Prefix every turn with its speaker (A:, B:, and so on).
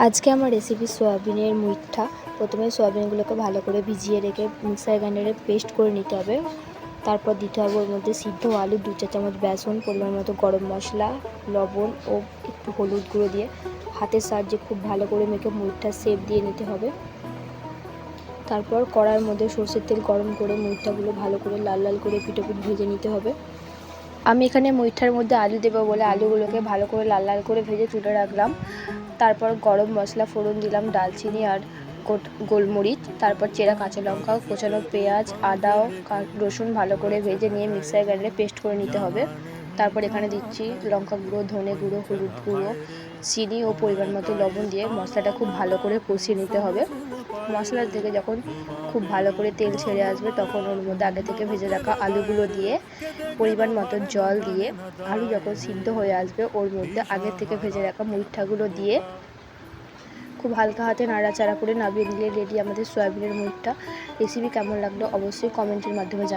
A: আজকে আমার রেসিপি সয়াবিনের মুইঠা। প্রথমে সয়াবিনগুলোকে ভালো করে ভিজিয়ে রেখে মিক্সার গ্রাইন্ডারে পেস্ট করে নিতে হবে। তারপর দিতে হবে ওর মধ্যে সিদ্ধ আলু, 2 চা চামচ বেসন, পরিমাণ মতো গরম মশলা, লবণ ও একটু হলুদ গুঁড়ো দিয়ে হাতের সাহায্যে খুব ভালো করে মেখে মুইঠার শেপ দিয়ে নিতে হবে। তারপর কড়াইয়ের মধ্যে সরষের তেল গরম করে মুইঠাগুলো ভালো করে লাল লাল করে পিঠোপিঠ ভেজে নিতে হবে। আমি এখানে মুইঠার মধ্যে আলু দেবো বলে আলুগুলোকে ভালো করে লাল লাল করে ভেজে তুলে রাখলাম। তারপর গরম মশলা ফোড়ন দিলাম, দালচিনি আর গোলমরিচ, তারপর চেরা কাঁচা লঙ্কা, কোচানো পেঁয়াজ, আদা ও রসুন ভালো করে ভেজে নিয়ে মিক্সার গ্রাইন্ডারে পেস্ট করে নিতে হবে। তারপর এখানে দিচ্ছি লঙ্কা গুঁড়ো, ধনে গুঁড়ো, হলুদ গুঁড়ো, চিনি ও পরিমাণ মতো লবণ দিয়ে মশলাটা খুব ভালো করে কষিয়ে নিতে হবে। মশলা থেকে যখন খুব ভালো করে তেল ছেড়ে আসবে তখন ওর মধ্যে আগে থেকে ভেজে রাখা আলুগুলো দিয়ে পরিমাণ মতো জল দিয়ে আলু যখন সিদ্ধ হয়ে আসবে ওর মধ্যে আগে থেকে ভেজে রাখা মুইঠাগুলো দিয়ে খুব হালকা হাতে নাড়াচাড়া করে নামিয়ে নিলে রেডি আমাদের সয়াবিনের মুইঠা। রেসিপি কেমন লাগলো অবশ্যই কমেন্টের মাধ্যমে জানাবেন।